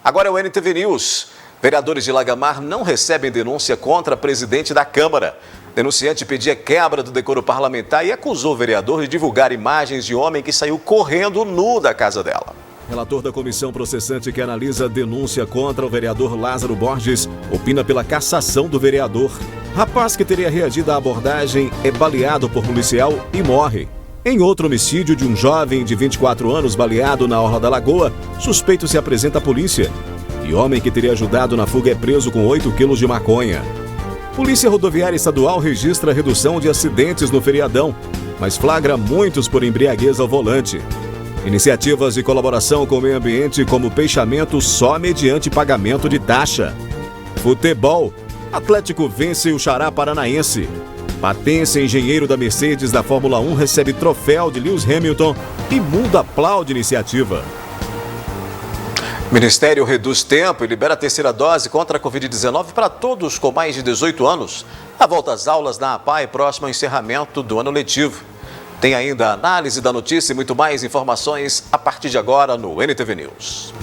Agora é o NTV News. Vereadores de Lagamar não recebem denúncia contra a presidente da Câmara. Denunciante pedia quebra do decoro parlamentar e acusou o vereador de divulgar imagens de homem que saiu correndo nu da casa dela. Relator da comissão processante que analisa a denúncia contra o vereador Lázaro Borges opina pela cassação do vereador. Rapaz que teria reagido à abordagem é baleado por policial e morre. Em outro homicídio de um jovem de 24 anos baleado na Orla da Lagoa, suspeito se apresenta à polícia. E homem que teria ajudado na fuga é preso com 8 quilos de maconha. Polícia Rodoviária Estadual registra redução de acidentes no feriadão, mas flagra muitos por embriaguez ao volante. Iniciativas de colaboração com o meio ambiente como peixamento só mediante pagamento de taxa. Futebol. Atlético vence o Xará Paranaense. Patense, engenheiro da Mercedes da Fórmula 1, recebe troféu de Lewis Hamilton e mundo aplaude iniciativa. Ministério reduz tempo e libera a terceira dose contra a Covid-19 para todos com mais de 18 anos. A volta às aulas na APAE próximo ao encerramento do ano letivo. Tem ainda a análise da notícia e muito mais informações a partir de agora no NTV News.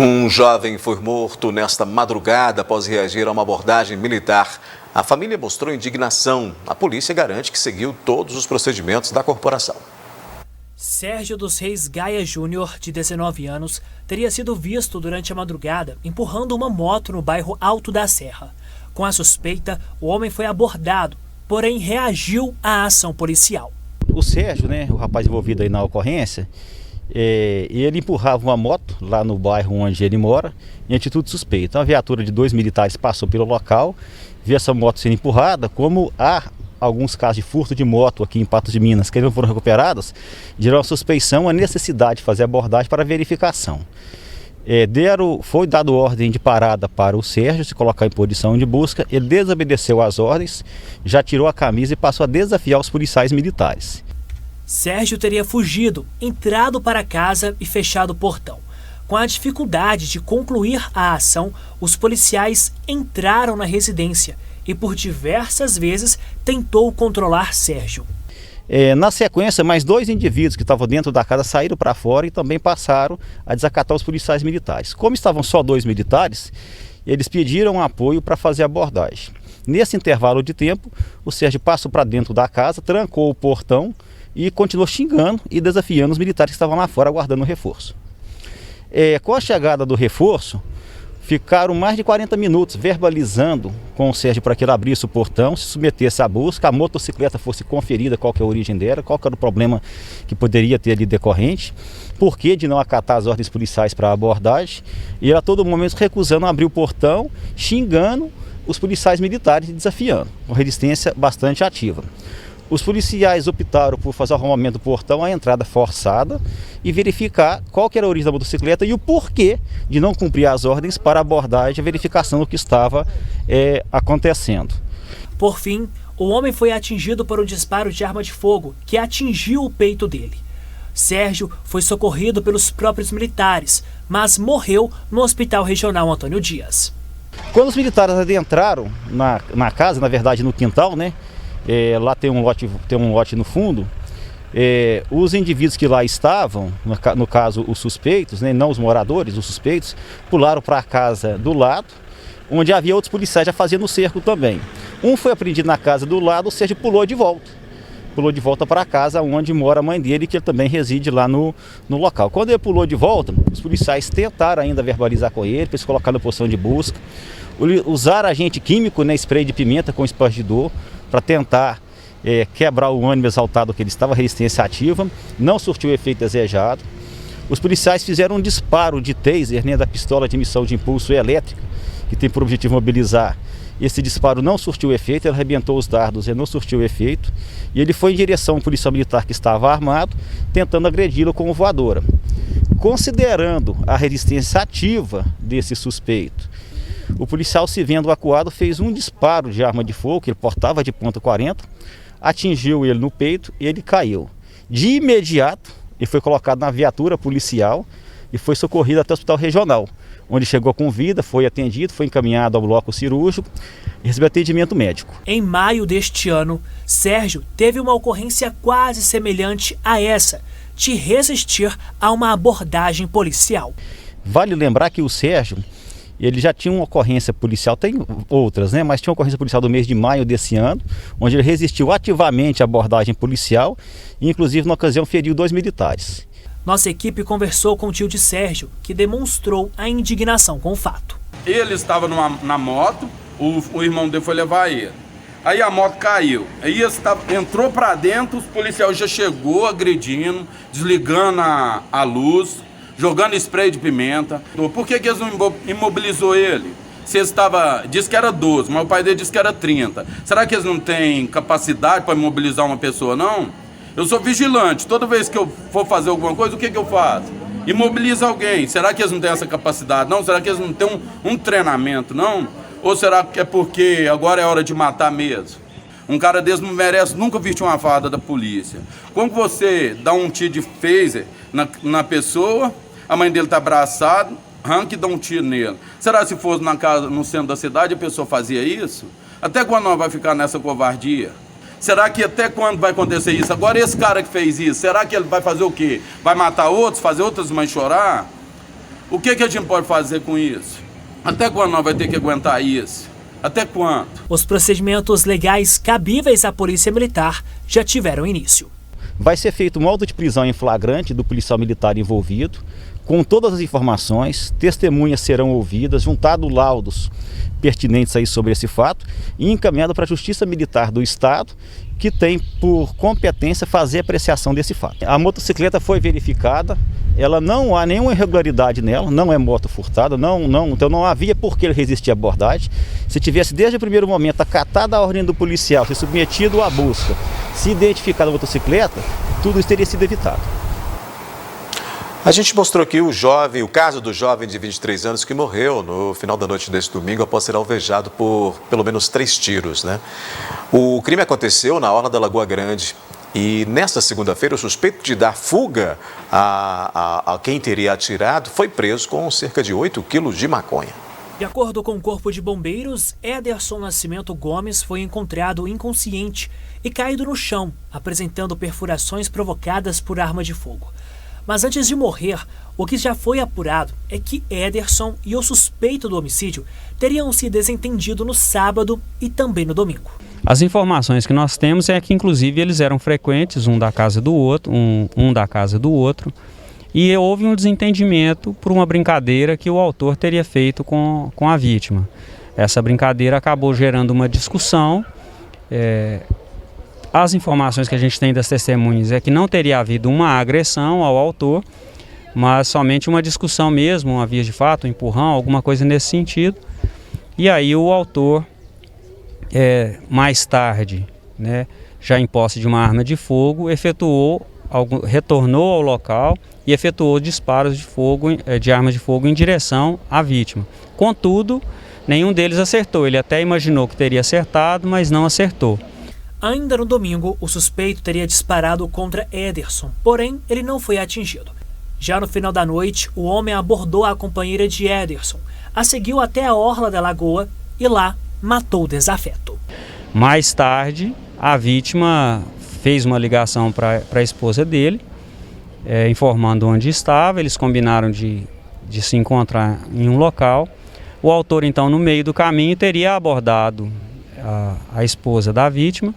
Um jovem foi morto nesta madrugada após reagir a uma abordagem militar. A família mostrou indignação. A polícia garante que seguiu todos os procedimentos da corporação. Sérgio dos Reis Gaia Júnior, de 19 anos, teria sido visto durante a madrugada empurrando uma moto no bairro Alto da Serra. Com a suspeita, o homem foi abordado, porém reagiu à ação policial. O Sérgio, o rapaz envolvido aí na ocorrência, ele empurrava uma moto lá no bairro onde ele mora, em atitude suspeita. Uma viatura de 2 militares passou pelo local, viu essa moto sendo empurrada. Como há alguns casos de furto de moto aqui em Patos de Minas que não foram recuperados, gerou a suspeição, a necessidade de fazer abordagem para verificação. Foi dado ordem de parada para o Sérgio se colocar em posição de busca. Ele desobedeceu às ordens, já tirou a camisa e passou a desafiar os policiais militares. Sérgio teria fugido, entrado para casa e fechado o portão. Com a dificuldade de concluir a ação, os policiais entraram na residência e por diversas vezes tentou controlar Sérgio. Na sequência, mais 2 indivíduos que estavam dentro da casa saíram para fora e também passaram a desacatar os policiais militares. Como estavam só 2 militares, eles pediram apoio para fazer a abordagem. Nesse intervalo de tempo, o Sérgio passou para dentro da casa, trancou o portão e continuou xingando e desafiando os militares que estavam lá fora aguardando o reforço. Com a chegada do reforço, ficaram mais de 40 minutos verbalizando com o Sérgio para que ele abrisse o portão, se submetesse à busca, a motocicleta fosse conferida, qual que é a origem dela, qual que era o problema que poderia ter ali decorrente, por que de não acatar as ordens policiais para a abordagem, e ele a todo momento recusando abrir o portão, xingando os policiais militares e desafiando, com resistência bastante ativa. Os policiais optaram por fazer o arrombamento do portão, a entrada forçada, e verificar qual que era a origem da motocicleta e o porquê de não cumprir as ordens para a abordagem e verificação do que estava acontecendo. Por fim, o homem foi atingido por um disparo de arma de fogo que atingiu o peito dele. Sérgio foi socorrido pelos próprios militares, mas morreu no Hospital Regional Antônio Dias. Quando os militares adentraram na casa, na verdade no quintal, lá tem um lote no fundo, os indivíduos que lá estavam, no caso os suspeitos, não os moradores, os suspeitos, pularam para a casa do lado, onde havia outros policiais já fazendo o cerco também. Um foi apreendido na casa do lado, o Sérgio pulou de volta para a casa onde mora a mãe dele, que ele também reside lá no local. Quando ele pulou de volta, os policiais tentaram ainda verbalizar com ele, para se colocar na posição de busca, usaram agente químico, spray de pimenta com espargidor, para tentar quebrar o ânimo exaltado que ele estava, resistência ativa, não surtiu o efeito desejado. Os policiais fizeram um disparo de taser, da pistola de emissão de impulso elétrica, que tem por objetivo mobilizar. Esse disparo não surtiu efeito, ele arrebentou os dardos, ele não surtiu efeito, e ele foi em direção ao policial militar que estava armado, tentando agredi-lo com voadora. Considerando a resistência ativa desse suspeito, o policial, se vendo acuado, fez um disparo de arma de fogo, que ele portava de .40, atingiu ele no peito e ele caiu. De imediato, ele foi colocado na viatura policial e foi socorrido até o hospital regional, onde chegou com vida, foi atendido, foi encaminhado ao bloco cirúrgico e recebeu atendimento médico. Em maio deste ano, Sérgio teve uma ocorrência quase semelhante a essa, de resistir a uma abordagem policial. Vale lembrar que o Sérgio, ele já tinha uma ocorrência policial, tem outras, né? Mas tinha uma ocorrência policial do mês de maio desse ano, onde ele resistiu ativamente à abordagem policial e, inclusive, na ocasião, feriu 2 militares. Nossa equipe conversou com o tio de Sérgio, que demonstrou a indignação com o fato. Ele estava na moto, o irmão dele foi levar ele. Aí a moto caiu. Aí entrou para dentro, os policiais já chegou agredindo, desligando a luz, jogando spray de pimenta. Por que eles não imobilizou ele? Se eles disse que era 12, mas o pai dele disse que era 30. Será que eles não têm capacidade para imobilizar uma pessoa, não? Eu sou vigilante. Toda vez que eu for fazer alguma coisa, o que eu faço? Imobiliza alguém. Será que eles não têm essa capacidade, não? Será que eles não têm um treinamento, não? Ou será que é porque agora é hora de matar mesmo? Um cara desse não merece nunca vestir uma farda da polícia. Quando você dá um tiro de phaser na pessoa, a mãe dele está abraçada, arranca e dá um tiro nele. Será que se fosse na casa, no centro da cidade, a pessoa fazia isso? Até quando nós vamos ficar nessa covardia? Será que até quando vai acontecer isso? Agora esse cara que fez isso, será que ele vai fazer o quê? Vai matar outros, fazer outras mães chorar? O que a gente pode fazer com isso? Até quando nós vamos ter que aguentar isso? Até quando? Os procedimentos legais cabíveis à Polícia Militar já tiveram início. Vai ser feito um auto de prisão em flagrante do policial militar envolvido, com todas as informações, testemunhas serão ouvidas, juntados laudos pertinentes aí sobre esse fato e encaminhado para a Justiça Militar do Estado, que tem por competência fazer a apreciação desse fato. A motocicleta foi verificada, ela não há nenhuma irregularidade nela, não é moto furtada, então não havia por que ele resistir à abordagem. Se tivesse desde o primeiro momento acatado a ordem do policial, se submetido à busca, se identificado a motocicleta, tudo isso teria sido evitado. A gente mostrou aqui o caso do jovem de 23 anos que morreu no final da noite deste domingo após ser alvejado por pelo menos 3 tiros, né? O crime aconteceu na orla da Lagoa Grande e nesta segunda-feira o suspeito de dar fuga a quem teria atirado foi preso com cerca de 8 quilos de maconha. De acordo com o Corpo de Bombeiros, Ederson Nascimento Gomes foi encontrado inconsciente e caído no chão, apresentando perfurações provocadas por arma de fogo. Mas antes de morrer, o que já foi apurado é que Ederson e o suspeito do homicídio teriam se desentendido no sábado e também no domingo. As informações que nós temos é que, inclusive, eles eram frequentes, um da casa do outro, um da casa do outro, e houve um desentendimento por uma brincadeira que o autor teria feito com a vítima. Essa brincadeira acabou gerando uma discussão. As informações que a gente tem das testemunhas é que não teria havido uma agressão ao autor, mas somente uma discussão mesmo, uma via de fato, um empurrão, alguma coisa nesse sentido. E aí o autor, mais tarde, né, já em posse de uma arma de fogo, retornou ao local e efetuou disparos de armas de fogo em direção à vítima. Contudo, nenhum deles acertou. Ele até imaginou que teria acertado, mas não acertou. Ainda no domingo, o suspeito teria disparado contra Ederson, porém ele não foi atingido. Já no final da noite, o homem abordou a companheira de Ederson, a seguiu até a orla da lagoa e lá matou o desafeto. Mais tarde, a vítima fez uma ligação para a esposa dele, informando onde estava. Eles combinaram de se encontrar em um local. O autor, então, no meio do caminho, teria abordado a esposa da vítima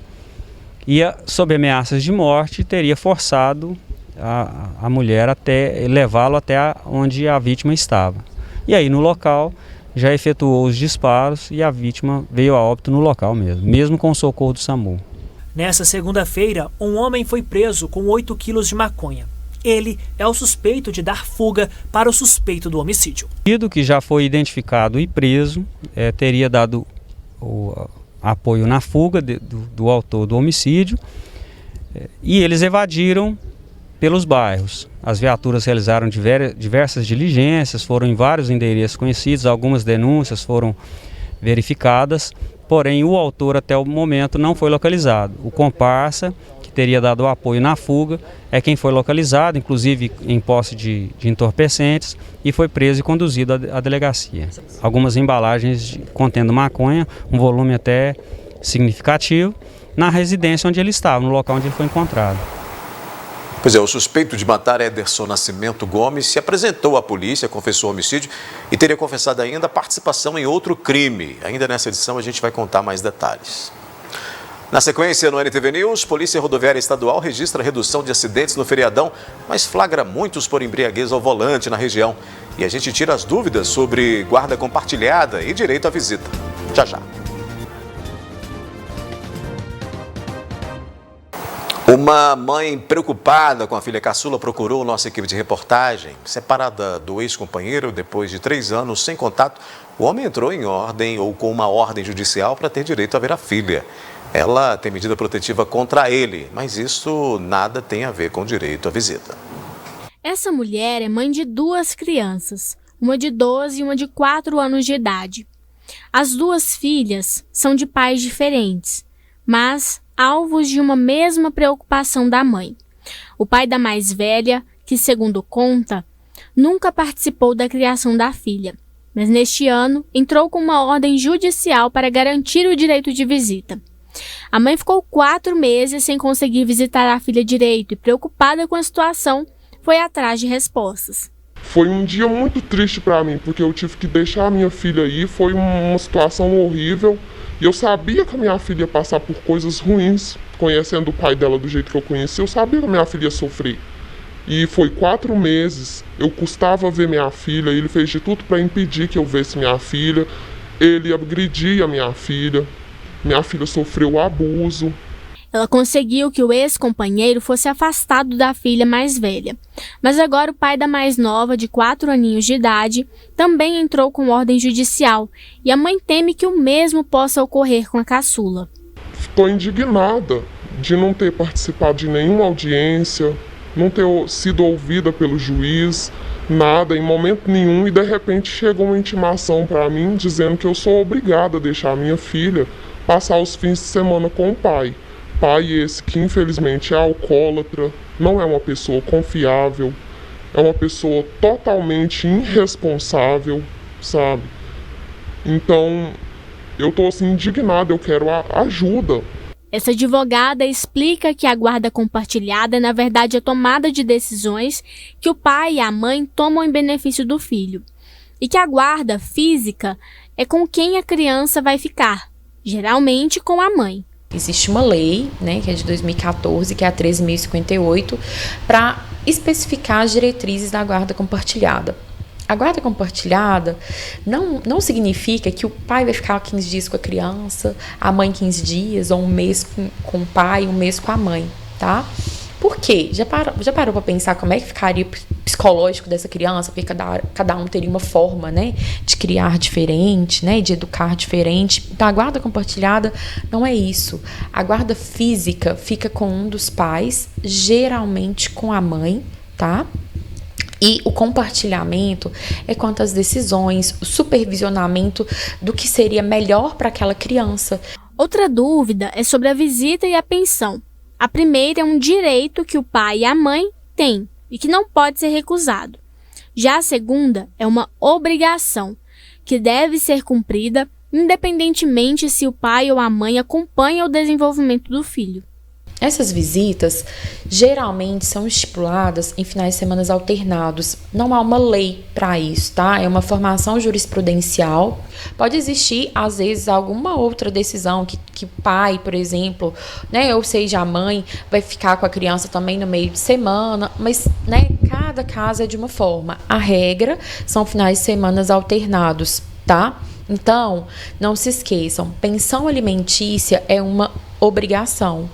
e, sob ameaças de morte, teria forçado a mulher até levá-lo até onde a vítima estava. E aí, no local, já efetuou os disparos e a vítima veio a óbito no local mesmo com o socorro do SAMU. Nessa segunda-feira, um homem foi preso com 8 quilos de maconha. Ele é o suspeito de dar fuga para o suspeito do homicídio. O indivíduo que já foi identificado e preso teria dado o apoio na fuga do autor do homicídio e eles evadiram pelos bairros. As viaturas realizaram diversas diligências, foram em vários endereços conhecidos, algumas denúncias foram verificadas, porém o autor até o momento não foi localizado. O comparsa, que teria dado apoio na fuga é quem foi localizado, inclusive em posse de entorpecentes, e foi preso e conduzido à delegacia. Algumas embalagens contendo maconha, um volume até significativo, na residência onde ele estava, no local onde ele foi encontrado. Pois é, o suspeito de matar Ederson Nascimento Gomes se apresentou à polícia, confessou homicídio e teria confessado ainda a participação em outro crime. Ainda nessa edição a gente vai contar mais detalhes. Na sequência, no NTV News, Polícia Rodoviária Estadual registra redução de acidentes no feriadão, mas flagra muitos por embriaguez ao volante na região. E a gente tira as dúvidas sobre guarda compartilhada e direito à visita. Já já. Uma mãe preocupada com a filha caçula procurou nossa equipe de reportagem. Separada do ex-companheiro depois de 3 anos sem contato, o homem entrou em ordem ou com uma ordem judicial para ter direito a ver a filha. Ela tem medida protetiva contra ele, mas isso nada tem a ver com direito à visita. Essa mulher é mãe de 2 crianças, uma de 12 e uma de 4 anos de idade. As 2 filhas são de pais diferentes, mas alvos de uma mesma preocupação da mãe. O pai da mais velha, que segundo conta, nunca participou da criação da filha, mas neste ano entrou com uma ordem judicial para garantir o direito de visita. A mãe ficou 4 meses sem conseguir visitar a filha direito e, preocupada com a situação, foi atrás de respostas. Foi um dia muito triste para mim, porque eu tive que deixar a minha filha aí, foi uma situação horrível. E eu sabia que a minha filha ia passar por coisas ruins, conhecendo o pai dela do jeito que eu conheci, eu sabia que a minha filha ia sofrer. E foi 4 meses, eu custava ver minha filha, ele fez de tudo para impedir que eu visse minha filha, ele agredia minha filha sofreu abuso. Ela conseguiu que o ex-companheiro fosse afastado da filha mais velha. Mas agora o pai da mais nova, de 4 aninhos de idade, também entrou com ordem judicial e a mãe teme que o mesmo possa ocorrer com a caçula. Estou indignada de não ter participado de nenhuma audiência, não ter sido ouvida pelo juiz, nada, em momento nenhum, e de repente chegou uma intimação para mim dizendo que eu sou obrigada a deixar a minha filha passar os fins de semana com o pai. Pai esse que infelizmente é alcoólatra, não é uma pessoa confiável, é uma pessoa totalmente irresponsável, sabe? Então, eu tô assim indignado, eu quero ajuda. Essa advogada explica que a guarda compartilhada é, na verdade, a tomada de decisões que o pai e a mãe tomam em benefício do filho. E que a guarda física é com quem a criança vai ficar, geralmente com a mãe. Existe uma lei, que é de 2014, que é a 13.058, para especificar as diretrizes da guarda compartilhada. A guarda compartilhada não significa que o pai vai ficar 15 dias com a criança, a mãe 15 dias, ou um mês com o pai, um mês com a mãe, tá? Por quê? Já parou para pensar como é que ficaria o psicológico dessa criança? Porque cada um teria uma forma, de criar diferente, de educar diferente. Então, a guarda compartilhada não é isso. A guarda física fica com um dos pais, geralmente com a mãe, tá? E o compartilhamento é quanto às decisões, o supervisionamento do que seria melhor para aquela criança. Outra dúvida é sobre a visita e a pensão. A primeira é um direito que o pai e a mãe têm e que não pode ser recusado. Já a segunda é uma obrigação que deve ser cumprida independentemente se o pai ou a mãe acompanham o desenvolvimento do filho. Essas visitas geralmente são estipuladas em finais de semana alternados. Não há uma lei para isso, tá? É uma formação jurisprudencial. Pode existir, às vezes, alguma outra decisão que o pai, por exemplo, ou seja, a mãe, vai ficar com a criança também no meio de semana, mas, cada caso é de uma forma. A regra são finais de semana alternados, tá? Então, não se esqueçam, pensão alimentícia é uma obrigação.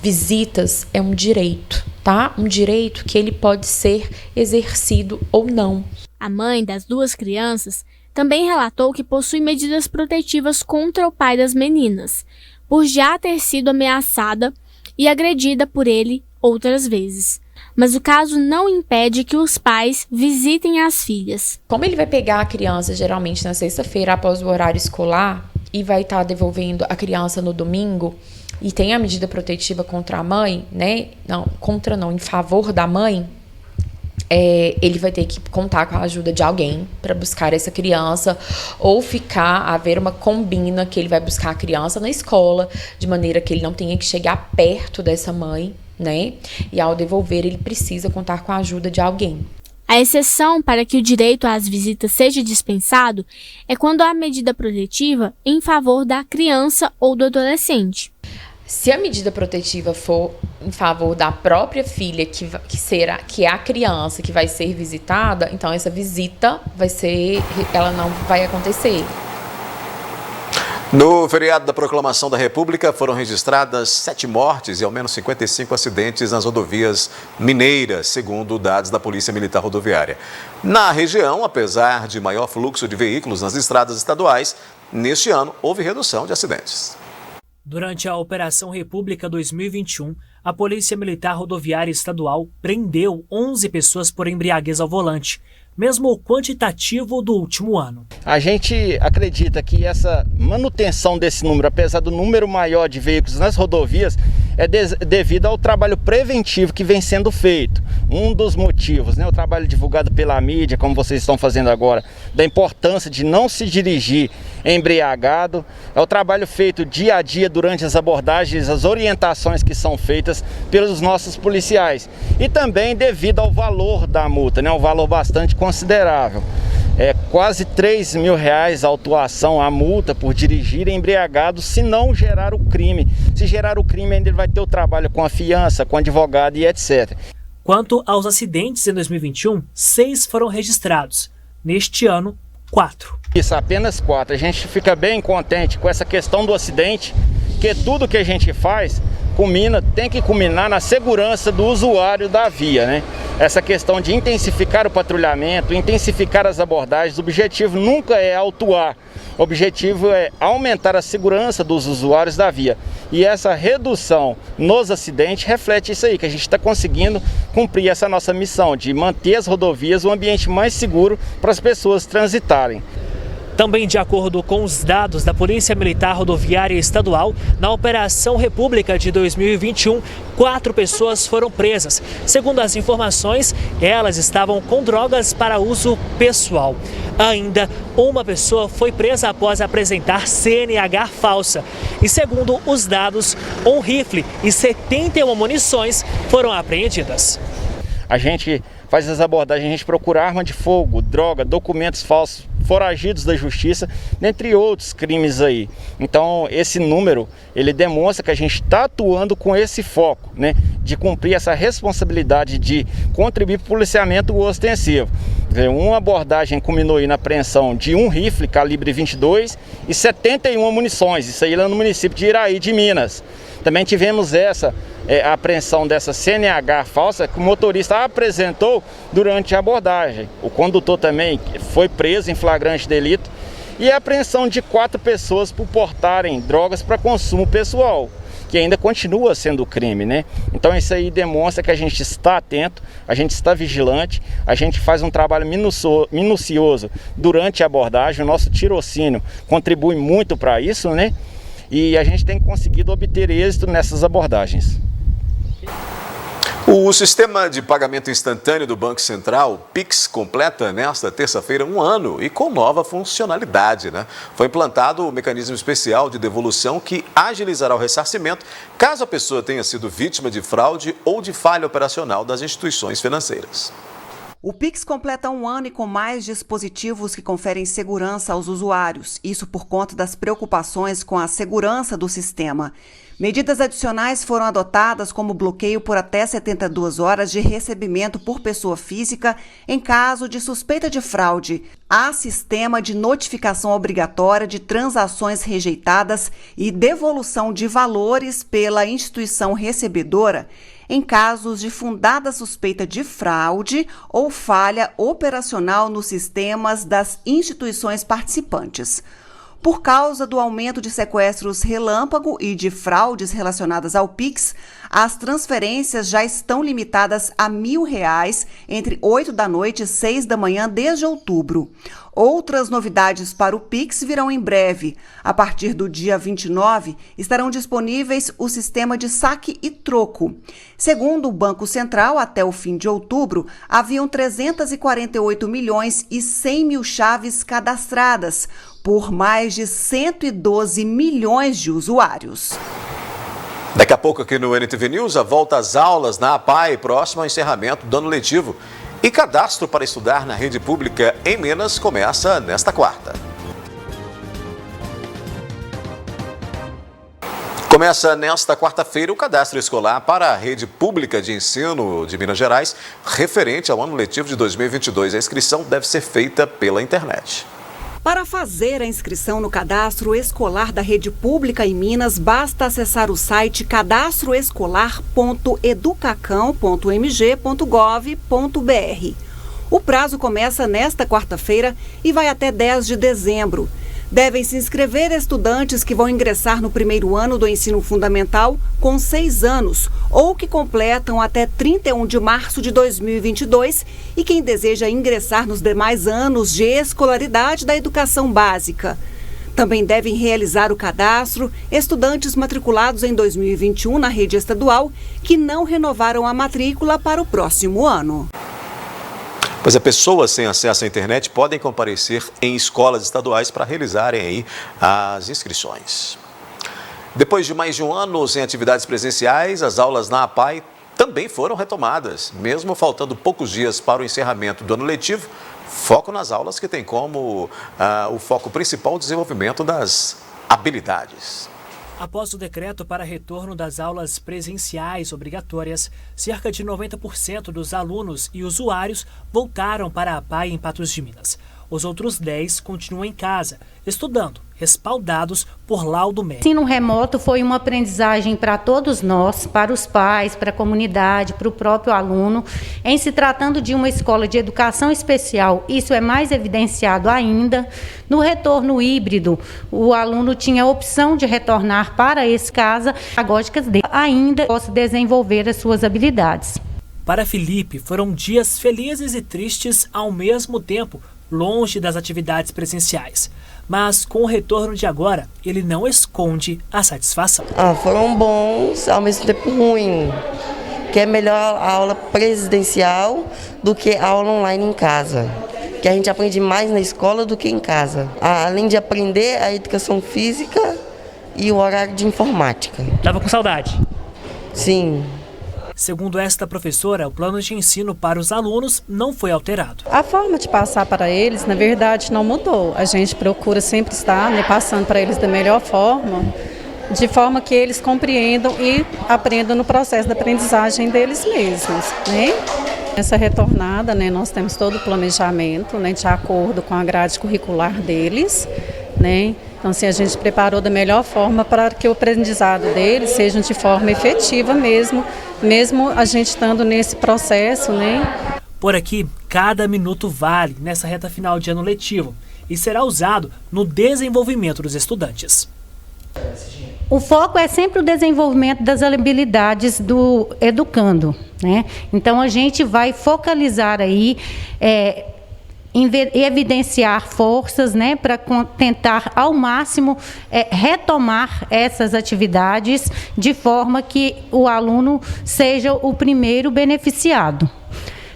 Visitas é um direito, tá? Um direito que ele pode ser exercido ou não. A mãe das 2 crianças também relatou que possui medidas protetivas contra o pai das meninas, por já ter sido ameaçada e agredida por ele outras vezes. Mas o caso não impede que os pais visitem as filhas. Como ele vai pegar a criança geralmente na sexta-feira após o horário escolar e vai estar devolvendo a criança no domingo, e tem a medida protetiva contra a mãe, né? Em favor da mãe, ele vai ter que contar com a ajuda de alguém para buscar essa criança, ou haver uma combina que ele vai buscar a criança na escola, de maneira que ele não tenha que chegar perto dessa mãe, né? E ao devolver, ele precisa contar com a ajuda de alguém. A exceção para que o direito às visitas seja dispensado é quando há medida protetiva em favor da criança ou do adolescente. Se a medida protetiva for em favor da própria filha, que é a criança que vai ser visitada, então essa visita ela não vai acontecer. No feriado da Proclamação da República foram registradas 7 mortes e ao menos 55 acidentes nas rodovias mineiras, segundo dados da Polícia Militar Rodoviária. Na região, apesar de maior fluxo de veículos nas estradas estaduais, neste ano houve redução de acidentes. Durante a Operação República 2021, a Polícia Militar Rodoviária Estadual prendeu 11 pessoas por embriaguez ao volante, mesmo o quantitativo do último ano. A gente acredita que essa manutenção desse número, apesar do número maior de veículos nas rodovias, é devido ao trabalho preventivo que vem sendo feito. Um dos motivos, né, o trabalho divulgado pela mídia, como vocês estão fazendo agora, da importância de não se dirigir embriagado, é o trabalho feito dia a dia durante as abordagens, as orientações que são feitas pelos nossos policiais. E também devido ao valor da multa, né, um valor bastante considerável. É quase R$3.000 a autuação, a multa por dirigir embriagado, se não gerar o crime. Se gerar o crime, ainda ele vai ter o trabalho com a fiança, com advogado e etc. Quanto aos acidentes em 2021, 6 foram registrados. Neste ano, 4. Isso, apenas 4. A gente fica bem contente com essa questão do acidente, que tudo que a gente faz tem que culminar na segurança do usuário da via, né? Essa questão de intensificar o patrulhamento, intensificar as abordagens, o objetivo nunca é autuar, o objetivo é aumentar a segurança dos usuários da via. E essa redução nos acidentes reflete isso aí, que a gente está conseguindo cumprir essa nossa missão de manter as rodovias um ambiente mais seguro para as pessoas transitarem. Também de acordo com os dados da Polícia Militar Rodoviária Estadual, na Operação República de 2021, 4 pessoas foram presas. Segundo as informações, elas estavam com drogas para uso pessoal. Ainda, uma pessoa foi presa após apresentar CNH falsa. E segundo os dados, um rifle e 71 munições foram apreendidas. A gente faz as abordagens, a gente procura arma de fogo, droga, documentos falsos, foragidos da justiça, dentre outros crimes aí. Então esse número, ele demonstra que a gente está atuando com esse foco, né, de cumprir essa responsabilidade de contribuir para o policiamento ostensivo. Uma abordagem culminou aí na apreensão de um rifle calibre 22 e 71 munições, isso aí lá no município de Iraí, de Minas. Também tivemos a apreensão dessa CNH falsa que o motorista apresentou durante a abordagem. O condutor também foi preso em flagrante delito e a apreensão de 4 pessoas por portarem drogas para consumo pessoal, que ainda continua sendo crime, né? Então isso aí demonstra que a gente está atento, a gente está vigilante, a gente faz um trabalho minucioso durante a abordagem, o nosso tirocínio contribui muito para isso, né? E a gente tem conseguido obter êxito nessas abordagens. O sistema de pagamento instantâneo do Banco Central, Pix, completa nesta terça-feira 1 ano e com nova funcionalidade, né? Foi implantado o mecanismo especial de devolução que agilizará o ressarcimento caso a pessoa tenha sido vítima de fraude ou de falha operacional das instituições financeiras. O Pix completa 1 ano e com mais dispositivos que conferem segurança aos usuários, isso por conta das preocupações com a segurança do sistema. Medidas adicionais foram adotadas como bloqueio por até 72 horas de recebimento por pessoa física em caso de suspeita de fraude. Há sistema de notificação obrigatória de transações rejeitadas e devolução de valores pela instituição recebedora em casos de fundada suspeita de fraude ou falha operacional nos sistemas das instituições participantes. Por causa do aumento de sequestros relâmpago e de fraudes relacionadas ao Pix, as transferências já estão limitadas a R$ 1.000 entre 8 da noite e 6 da manhã desde outubro. Outras novidades para o Pix virão em breve. A partir do dia 29, estarão disponíveis o sistema de saque e troco. Segundo o Banco Central, até o fim de outubro, haviam 348 milhões e 100 mil chaves cadastradas, por mais de 112 milhões de usuários. Daqui a pouco aqui no NTV News, a volta às aulas na APAE, próximo ao encerramento do ano letivo. E cadastro para estudar na rede pública em Minas começa nesta quarta. Começa nesta quarta-feira o cadastro escolar para a rede pública de ensino de Minas Gerais, referente ao ano letivo de 2022. A inscrição deve ser feita pela internet. Para fazer a inscrição no cadastro escolar da rede pública em Minas, basta acessar o site cadastroescolar.educacão.mg.gov.br. O prazo começa nesta quarta-feira e vai até 10 de dezembro. Devem se inscrever estudantes que vão ingressar no primeiro ano do ensino fundamental com 6 anos ou que completam até 31 de março de 2022 e quem deseja ingressar nos demais anos de escolaridade da educação básica. Também devem realizar o cadastro estudantes matriculados em 2021 na rede estadual que não renovaram a matrícula para o próximo ano. Pois pessoas sem acesso à internet podem comparecer em escolas estaduais para realizarem aí as inscrições. Depois de mais de um ano sem atividades presenciais, as aulas na APAE também foram retomadas. Mesmo faltando poucos dias para o encerramento do ano letivo, foco nas aulas que tem como o foco principal o desenvolvimento das habilidades. Após o decreto para retorno das aulas presenciais obrigatórias, cerca de 90% dos alunos e usuários voltaram para a APAE em Patos de Minas. Os outros 10 continuam em casa, estudando, respaldados por laudo médico. O ensino remoto foi uma aprendizagem para todos nós, para os pais, para a comunidade, para o próprio aluno. Em se tratando de uma escola de educação especial, isso é mais evidenciado ainda. No retorno híbrido, o aluno tinha a opção de retornar para esse casa, pedagógicas dele ainda possa desenvolver as suas habilidades. Para Felipe, foram dias felizes e tristes ao mesmo tempo, longe das atividades presenciais. Mas com o retorno de agora, ele não esconde a satisfação. Foram bons, ao mesmo tempo ruim, que é melhor a aula presencial do que a aula online em casa, que a gente aprende mais na escola do que em casa. Além de aprender a educação física e o horário de informática. Estava com saudade? Sim. Segundo esta professora, o plano de ensino para os alunos não foi alterado. A forma de passar para eles, na verdade, não mudou. A gente procura sempre estar passando para eles da melhor forma, de forma que eles compreendam e aprendam no processo da aprendizagem deles mesmos, né? Nessa retornada, nós temos todo o planejamento, de acordo com a grade curricular deles, né? Então, assim, a gente preparou da melhor forma para que o aprendizado deles seja de forma efetiva mesmo a gente estando nesse processo, né? Por aqui, cada minuto vale nessa reta final de ano letivo e será usado no desenvolvimento dos estudantes. O foco é sempre o desenvolvimento das habilidades do educando, né? Então, a gente vai focalizar aí, evidenciar forças, para tentar ao máximo retomar essas atividades de forma que o aluno seja o primeiro beneficiado.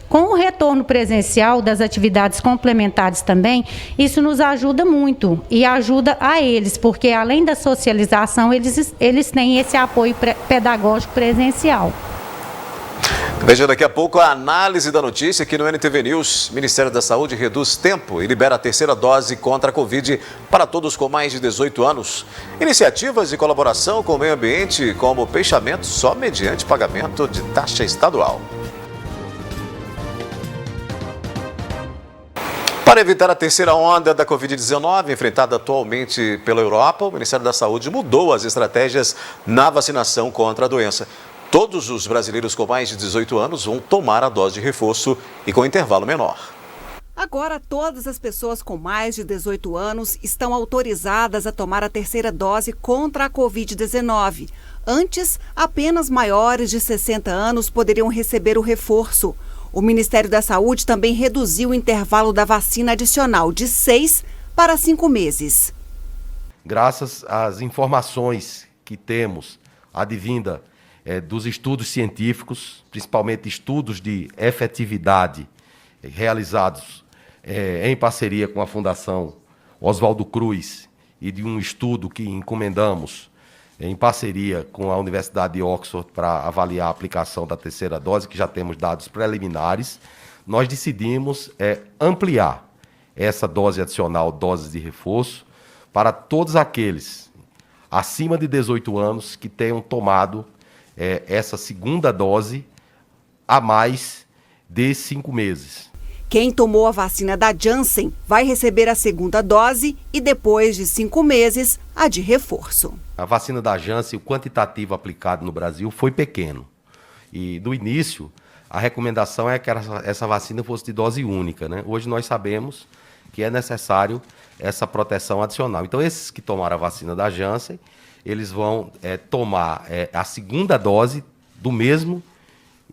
Com o retorno presencial das atividades complementares também, isso nos ajuda muito e ajuda a eles, porque além da socialização, eles têm esse apoio pedagógico presencial. Veja daqui a pouco a análise da notícia aqui no NTV News. Ministério da Saúde reduz tempo e libera a terceira dose contra a Covid para todos com mais de 18 anos. Iniciativas de colaboração com o meio ambiente, como peixamento só mediante pagamento de taxa estadual. Para evitar a terceira onda da Covid-19, enfrentada atualmente pela Europa, o Ministério da Saúde mudou as estratégias na vacinação contra a doença. Todos os brasileiros com mais de 18 anos vão tomar a dose de reforço e com intervalo menor. Agora, todas as pessoas com mais de 18 anos estão autorizadas a tomar a terceira dose contra a Covid-19. Antes, apenas maiores de 60 anos poderiam receber o reforço. O Ministério da Saúde também reduziu o intervalo da vacina adicional de 6 para 5 meses. Graças às informações que temos, advinda dos estudos científicos, principalmente estudos de efetividade realizados em parceria com a Fundação Oswaldo Cruz e de um estudo que encomendamos em parceria com a Universidade de Oxford para avaliar a aplicação da terceira dose, que já temos dados preliminares, nós decidimos ampliar essa dose adicional, doses de reforço, para todos aqueles acima de 18 anos que tenham tomado essa segunda dose há mais de 5 meses. Quem tomou a vacina da Janssen vai receber a segunda dose e, depois de 5 meses, a de reforço. A vacina da Janssen, o quantitativo aplicado no Brasil foi pequeno. E, do início, a recomendação é que essa vacina fosse de dose única, né? Hoje nós sabemos que é necessário essa proteção adicional. Então, esses que tomaram a vacina da Janssen, eles vão tomar a segunda dose do mesmo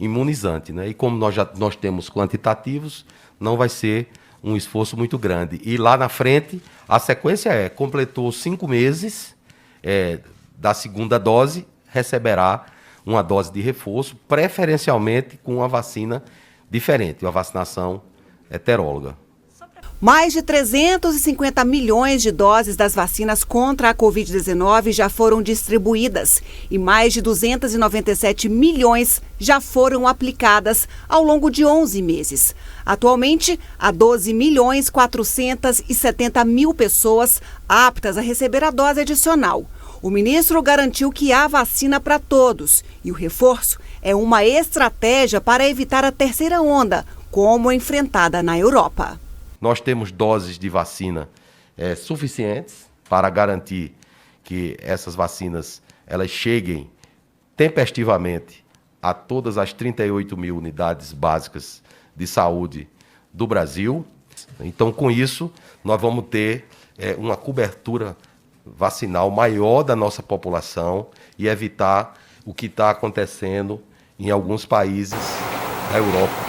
imunizante, né? E como nós temos quantitativos, não vai ser um esforço muito grande. E lá na frente, a sequência completou 5 meses da segunda dose, receberá uma dose de reforço, preferencialmente com uma vacina diferente, uma vacinação heteróloga. Mais de 350 milhões de doses das vacinas contra a Covid-19 já foram distribuídas e mais de 297 milhões já foram aplicadas ao longo de 11 meses. Atualmente, há 12.470.000 pessoas aptas a receber a dose adicional. O ministro garantiu que há vacina para todos e o reforço é uma estratégia para evitar a terceira onda, como enfrentada na Europa. Nós temos doses de vacina suficientes para garantir que essas vacinas elas cheguem tempestivamente a todas as 38 mil unidades básicas de saúde do Brasil. Então, com isso, nós vamos ter uma cobertura vacinal maior da nossa população e evitar o que está acontecendo em alguns países da Europa.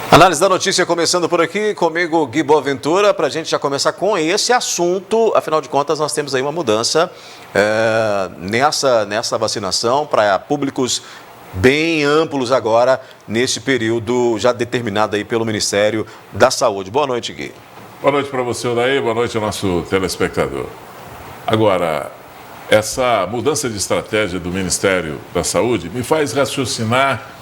Análise da notícia começando por aqui, comigo Gui Boaventura, para a gente já começar com esse assunto. Afinal de contas, nós temos aí uma mudança nessa vacinação para públicos bem amplos agora, nesse período já determinado aí pelo Ministério da Saúde. Boa noite, Gui. Boa noite para você, Odair. Boa noite ao nosso telespectador. Agora, essa mudança de estratégia do Ministério da Saúde me faz raciocinar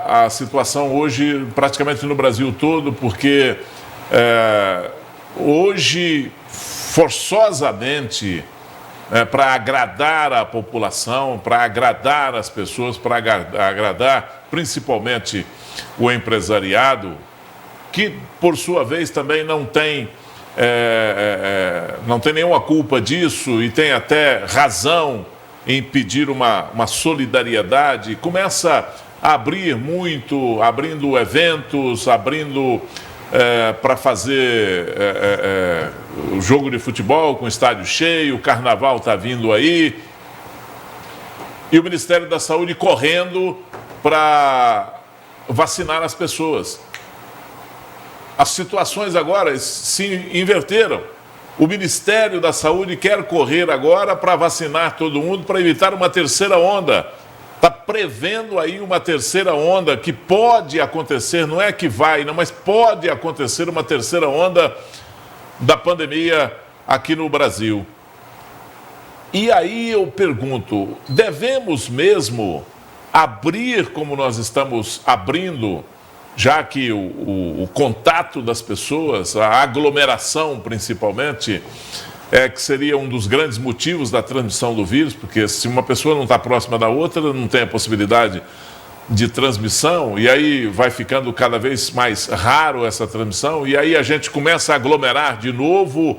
a situação hoje praticamente no Brasil todo, porque hoje, forçosamente, para agradar a população, para agradar as pessoas, para agradar principalmente o empresariado, que por sua vez também não tem nenhuma culpa disso e tem até razão em pedir uma solidariedade, começa a abrir muito, abrindo eventos, abrindo para fazer o jogo de futebol com estádio cheio, o carnaval está vindo aí, e o Ministério da Saúde correndo para vacinar as pessoas. As situações agora se inverteram. O Ministério da Saúde quer correr agora para vacinar todo mundo, para evitar uma terceira onda. Está prevendo aí uma terceira onda que pode acontecer, não é que vai, não, mas pode acontecer uma terceira onda da pandemia aqui no Brasil. E aí eu pergunto, devemos mesmo abrir como nós estamos abrindo, já que o contato das pessoas, a aglomeração principalmente, que seria um dos grandes motivos da transmissão do vírus, porque se uma pessoa não está próxima da outra, não tem a possibilidade de transmissão, e aí vai ficando cada vez mais raro essa transmissão, e aí a gente começa a aglomerar de novo,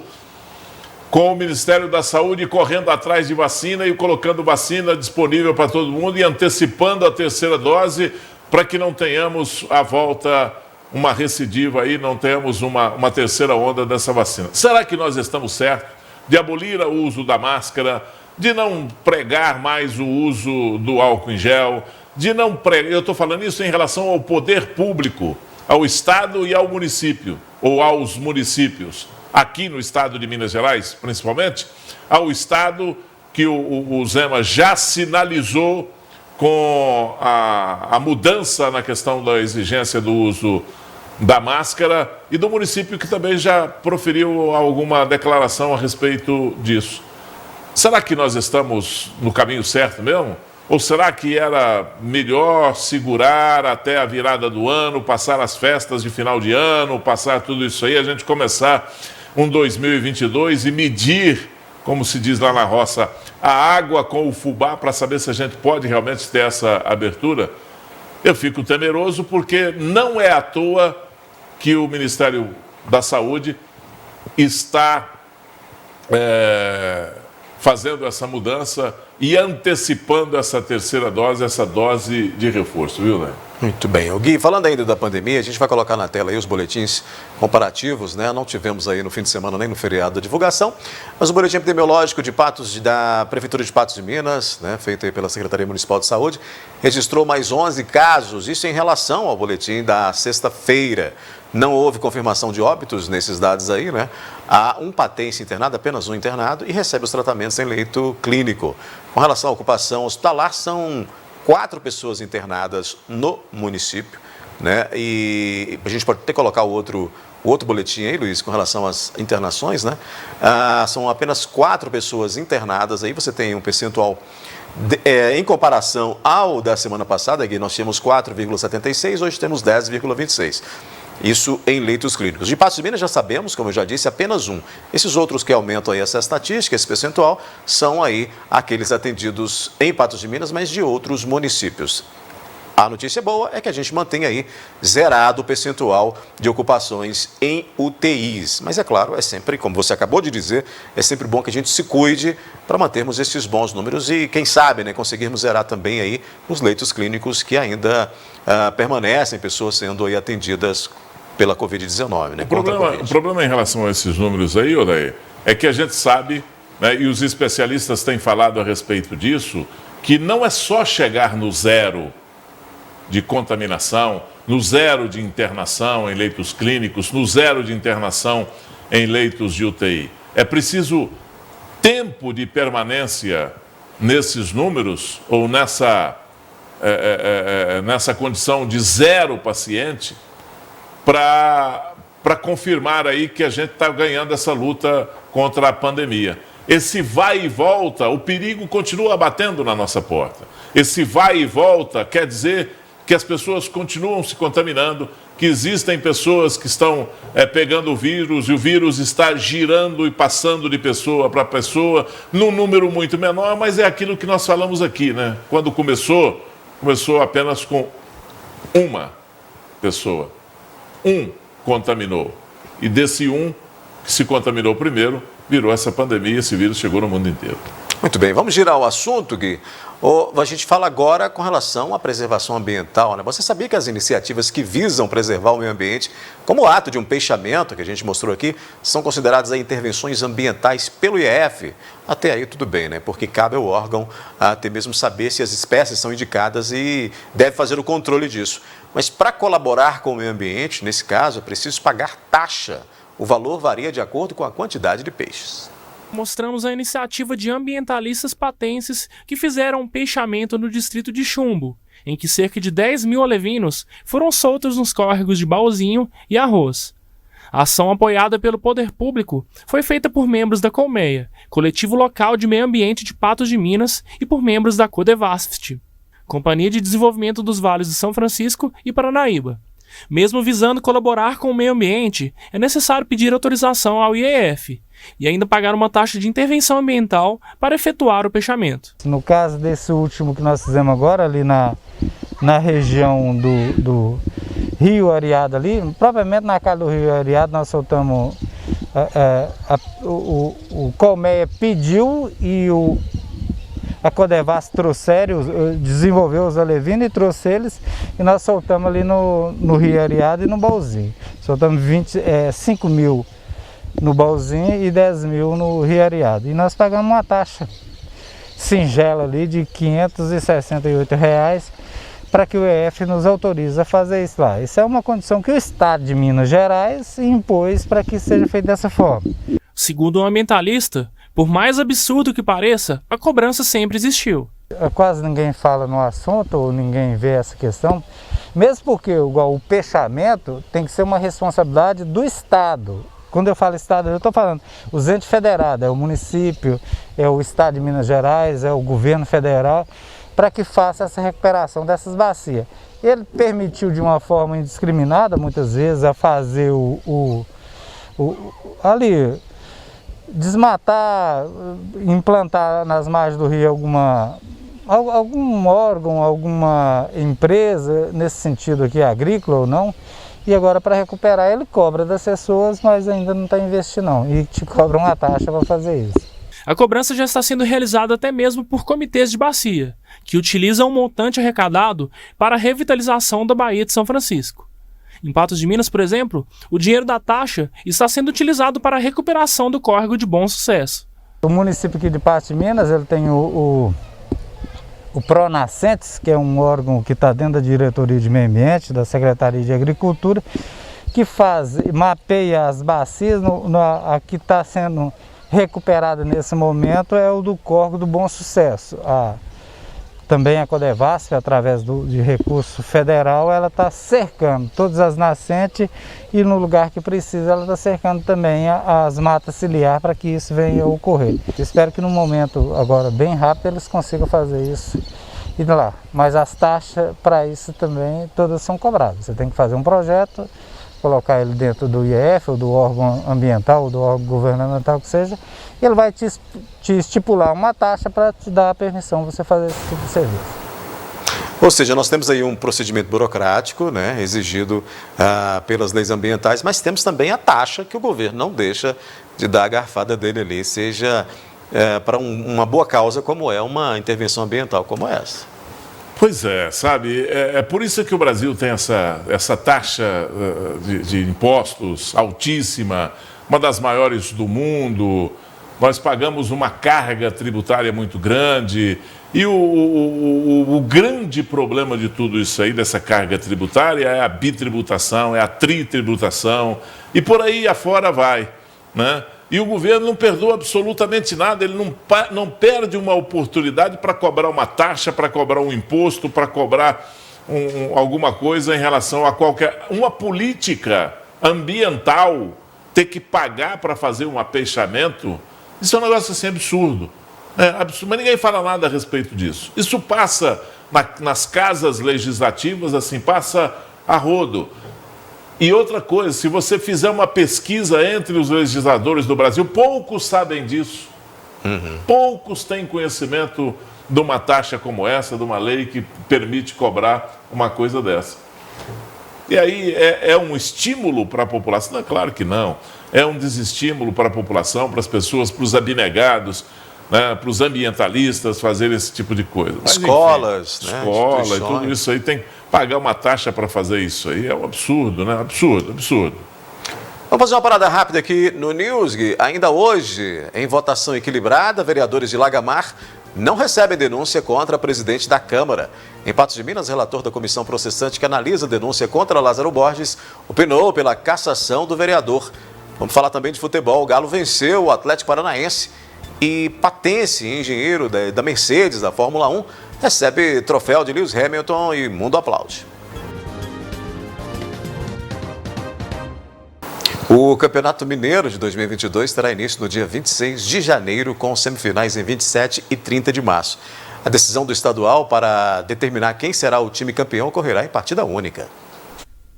com o Ministério da Saúde correndo atrás de vacina e colocando vacina disponível para todo mundo e antecipando a terceira dose, para que não tenhamos a volta uma recidiva aí, não tenhamos uma terceira onda dessa vacina. Será que nós estamos certos de abolir o uso da máscara, de não pregar mais o uso do álcool em gel, de não pregar, eu estou falando isso em relação ao poder público, ao Estado e ao município, ou aos municípios, aqui no estado de Minas Gerais, principalmente, ao Estado que o Zema já sinalizou com a mudança na questão da exigência do uso da máscara, e do município que também já proferiu alguma declaração a respeito disso. Será que nós estamos no caminho certo mesmo? Ou será que era melhor segurar até a virada do ano, passar as festas de final de ano, passar tudo isso aí, a gente começar um 2022 e medir, como se diz lá na roça, a água com o fubá para saber se a gente pode realmente ter essa abertura? Eu fico temeroso porque não é à toa que o Ministério da Saúde está fazendo essa mudança e antecipando essa terceira dose, essa dose de reforço, viu, né? Muito bem. O Gui, falando ainda da pandemia, a gente vai colocar na tela aí os boletins comparativos, né? Não tivemos aí no fim de semana nem no feriado a divulgação, mas o boletim epidemiológico de Patos, da Prefeitura de Patos de Minas, né, feito aí pela Secretaria Municipal de Saúde, registrou mais 11 casos, isso em relação ao boletim da sexta-feira. Não houve confirmação de óbitos nesses dados aí, né? Há um patense internado, apenas um internado, e recebe os tratamentos em leito clínico. Com relação à ocupação hospitalar, são 4 pessoas internadas no município, né? E a gente pode até colocar o outro boletim aí, Luiz, com relação às internações, né? São apenas 4 pessoas internadas, aí você tem um percentual em comparação ao da semana passada, que nós tínhamos 4,76, hoje temos 10,26. Isso em leitos clínicos. De Patos de Minas já sabemos, como eu já disse, apenas um. Esses outros que aumentam aí essa estatística, esse percentual, são aí aqueles atendidos em Patos de Minas, mas de outros municípios. A notícia boa é que a gente mantém aí zerado o percentual de ocupações em UTIs. Mas é claro, é sempre, como você acabou de dizer, é sempre bom que a gente se cuide para mantermos esses bons números e, quem sabe, né, conseguirmos zerar também aí os leitos clínicos que ainda permanecem, pessoas sendo aí atendidas pela Covid-19, né? O problema em relação a esses números aí, Odair, é que a gente sabe, né, e os especialistas têm falado a respeito disso, que não é só chegar no zero de contaminação, no zero de internação em leitos clínicos, no zero de internação em leitos de UTI. É preciso tempo de permanência nesses números, ou nessa condição de zero paciente, para confirmar aí que a gente está ganhando essa luta contra a pandemia. Esse vai e volta, o perigo continua batendo na nossa porta. Esse vai e volta quer dizer que as pessoas continuam se contaminando, que existem pessoas que estão pegando o vírus e o vírus está girando e passando de pessoa para pessoa num número muito menor, mas é aquilo que nós falamos aqui, né? Quando começou apenas com uma pessoa. Um contaminou. E desse um que se contaminou primeiro, virou essa pandemia, esse vírus chegou no mundo inteiro. Muito bem, vamos girar o assunto, Gui. A gente fala agora com relação à preservação ambiental, né? Você sabia que as iniciativas que visam preservar o meio ambiente, como o ato de um peixamento, que a gente mostrou aqui, são consideradas aí intervenções ambientais pelo IEF? Até aí tudo bem, né? Porque cabe ao órgão até mesmo saber se as espécies são indicadas e deve fazer o controle disso. Mas para colaborar com o meio ambiente, nesse caso, é preciso pagar taxa. O valor varia de acordo com a quantidade de peixes. Mostramos a iniciativa de ambientalistas patenses que fizeram um peixamento no distrito de Chumbo, em que cerca de 10 mil alevinos foram soltos nos córregos de Bauzinho e Arroz. A ação, apoiada pelo poder público, foi feita por membros da Colmeia, coletivo local de meio ambiente de Patos de Minas, e por membros da Codevasf, Companhia de Desenvolvimento dos Vales de São Francisco e Paranaíba. Mesmo visando colaborar com o meio ambiente, é necessário pedir autorização ao IEF e ainda pagar uma taxa de intervenção ambiental para efetuar o peixamento. No caso desse último que nós fizemos agora, ali na região do Rio Areado, ali, propriamente na casa do Rio Areado, nós soltamos, o Colmeia pediu e a Codevasf desenvolveu os alevinos e trouxe eles, e nós soltamos ali no Rio Areado e no Baúzinho. Soltamos 5 mil no Baúzinho e 10 mil no Rio Areado. E nós pagamos uma taxa singela ali de R$ 568 para que o EF nos autorize a fazer isso lá. Isso é uma condição que o Estado de Minas Gerais impôs para que seja feito dessa forma. Segundo um ambientalista, por mais absurdo que pareça, a cobrança sempre existiu. Quase ninguém fala no assunto, ou ninguém vê essa questão, mesmo porque igual o pechamento tem que ser uma responsabilidade do Estado. Quando eu falo Estado, eu estou falando os entes federados, é o município, é o Estado de Minas Gerais, é o governo federal, para que faça essa recuperação dessas bacias. Ele permitiu de uma forma indiscriminada, muitas vezes, a fazer ali, desmatar, implantar nas margens do rio algum órgão, alguma empresa, nesse sentido aqui, agrícola ou não, e agora para recuperar ele cobra das pessoas, mas ainda não está investindo não, e te cobra uma taxa para fazer isso. A cobrança já está sendo realizada até mesmo por comitês de bacia, que utilizam um montante arrecadado para a revitalização da Baía de São Francisco. Em Patos de Minas, por exemplo, o dinheiro da taxa está sendo utilizado para a recuperação do córrego de Bom Sucesso. O município aqui de Patos de Minas, ele tem o Pronascentes, que é um órgão que está dentro da Diretoria de Meio Ambiente, da Secretaria de Agricultura, que mapeia as bacias. A que está sendo recuperada nesse momento é o do córrego do Bom Sucesso. Também a Codevasf, através de recurso federal, ela está cercando todas as nascentes e no lugar que precisa ela está cercando também as matas ciliares para que isso venha a ocorrer. Espero que no momento agora bem rápido eles consigam fazer isso e lá. Mas as taxas para isso também todas são cobradas. Você tem que fazer um projeto, colocar ele dentro do IEF, ou do órgão ambiental, ou do órgão governamental que seja, e ele vai te estipular uma taxa para te dar a permissão de você fazer esse tipo de serviço. Ou seja, nós temos aí um procedimento burocrático, né, exigido pelas leis ambientais, mas temos também a taxa que o governo não deixa de dar a garfada dele ali, seja para uma boa causa como é uma intervenção ambiental como essa. Pois é, sabe, é por isso que o Brasil tem essa taxa de impostos altíssima, uma das maiores do mundo. Nós pagamos uma carga tributária muito grande e o grande problema de tudo isso aí, dessa carga tributária, é a bitributação, é a tritributação e por aí afora vai, né? E o governo não perdoa absolutamente nada, ele não perde uma oportunidade para cobrar uma taxa, para cobrar um imposto, para cobrar alguma coisa em relação a uma política ambiental, ter que pagar para fazer um apeixamento. Isso é um negócio assim absurdo. Absurdo, mas ninguém fala nada a respeito disso. Isso passa nas casas legislativas, assim, passa a rodo. E outra coisa, se você fizer uma pesquisa entre os legisladores do Brasil, poucos sabem disso. Poucos têm conhecimento de uma taxa como essa, de uma lei que permite cobrar uma coisa dessa. E aí é um estímulo para a população? Não, claro que não. É um desestímulo para a população, para as pessoas, para os abnegados, né, para os ambientalistas fazerem esse tipo de coisa. Mas, escolas, enfim, né? Escola e tudo isso aí tem que pagar uma taxa para fazer isso aí. É um absurdo, né? Absurdo. Vamos fazer uma parada rápida aqui no Newsg. Ainda hoje, em votação equilibrada, vereadores de Lagamar não recebem denúncia contra a presidente da Câmara. Em Patos de Minas, relator da comissão processante que analisa a denúncia contra Lázaro Borges opinou pela cassação do vereador. Vamos falar também de futebol. O Galo venceu o Atlético Paranaense e Patense, engenheiro da Mercedes, da Fórmula 1, recebe troféu de Lewis Hamilton e mundo aplaude. O Campeonato Mineiro de 2022 terá início no dia 26 de janeiro, com semifinais em 27 e 30 de março. A decisão do estadual para determinar quem será o time campeão ocorrerá em partida única.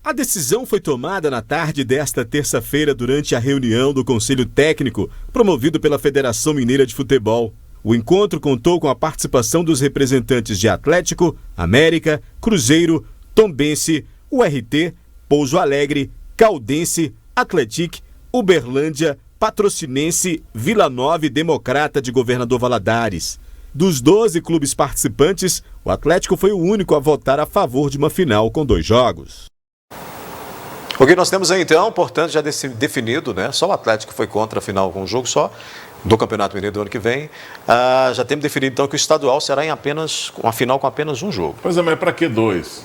A decisão foi tomada na tarde desta terça-feira durante a reunião do Conselho Técnico, promovido pela Federação Mineira de Futebol. O encontro contou com a participação dos representantes de Atlético, América, Cruzeiro, Tombense, URT, Pouso Alegre, Caldense, Atlético, Uberlândia, Patrocinense, Vila Nova e Democrata de Governador Valadares. Dos 12 clubes participantes, o Atlético foi o único a votar a favor de uma final com 2 jogos. O que nós temos aí então, portanto, já definido, né? Só o Atlético foi contra a final com um jogo só, do Campeonato Mineiro do ano que vem. Já temos definido então que o estadual será em apenas uma final com apenas um jogo. Pois é, mas para que 2?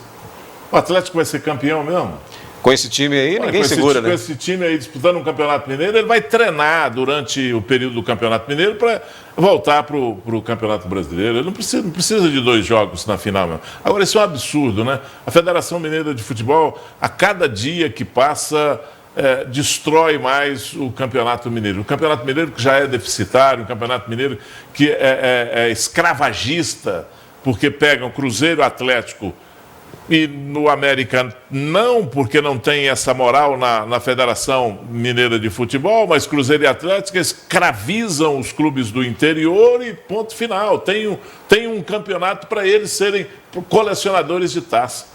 O Atlético vai ser campeão mesmo? Com esse time aí, ninguém segura, né? Com esse time aí disputando um Campeonato Mineiro, ele vai treinar durante o período do Campeonato Mineiro para voltar para o Campeonato Brasileiro. Ele não precisa de 2 jogos na final mesmo. Agora, isso é um absurdo, né? A Federação Mineira de Futebol, a cada dia que passa, destrói mais o Campeonato Mineiro. O Campeonato Mineiro que já é deficitário, o Campeonato Mineiro que é escravagista, porque pegam Cruzeiro, Atlético e no América não, porque não tem essa moral na Federação Mineira de Futebol, mas Cruzeiro e Atlético escravizam os clubes do interior e ponto final. Tem um campeonato para eles serem colecionadores de taça.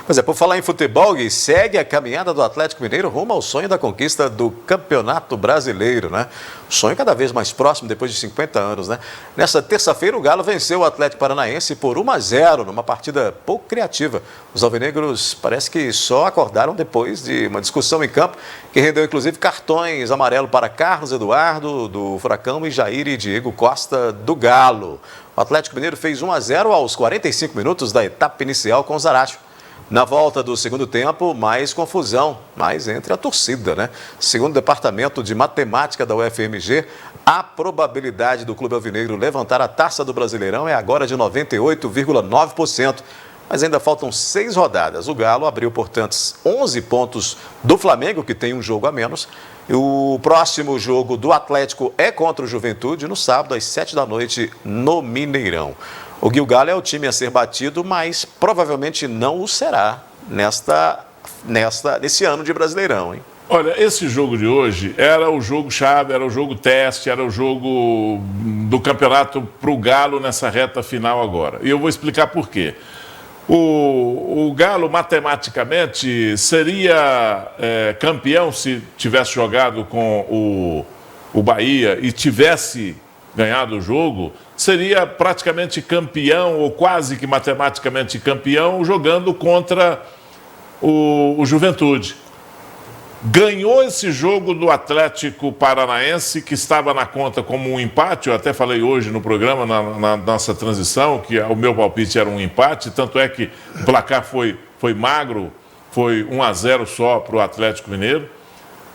Pois é, por falar em futebol, Gui, segue a caminhada do Atlético Mineiro rumo ao sonho da conquista do Campeonato Brasileiro, né? O sonho cada vez mais próximo depois de 50 anos, né? Nessa terça-feira, o Galo venceu o Atlético Paranaense por 1-0 numa partida pouco criativa. Os alvinegros parece que só acordaram depois de uma discussão em campo que rendeu inclusive cartões amarelo para Carlos Eduardo do Furacão e Jair e Diego Costa do Galo. O Atlético Mineiro fez 1-0 aos 45 minutos da etapa inicial com o Zaracho. Na volta do segundo tempo, mais confusão, mas entre a torcida, né? Segundo o Departamento de Matemática da UFMG, a probabilidade do Clube Alvinegro levantar a taça do Brasileirão é agora de 98,9%. Mas ainda faltam 6 rodadas. O Galo abriu, portanto, 11 pontos do Flamengo, que tem um jogo a menos. E o próximo jogo do Atlético é contra o Juventude, no sábado, às 7 da noite, no Mineirão. O Galo é o time a ser batido, mas provavelmente não o será nesse ano de Brasileirão, hein? Olha, esse jogo de hoje era o jogo chave, era o jogo teste, era o jogo do campeonato para o Galo nessa reta final agora. E eu vou explicar por quê. O Galo, matematicamente, seria campeão se tivesse jogado com o Bahia e tivesse ganhado o jogo, seria praticamente campeão, ou quase que matematicamente campeão, jogando contra o Juventude. Ganhou esse jogo do Atlético Paranaense, que estava na conta como um empate. Eu até falei hoje no programa, na nossa transição, que o meu palpite era um empate, tanto é que o placar foi magro, foi 1-0 só para o Atlético Mineiro.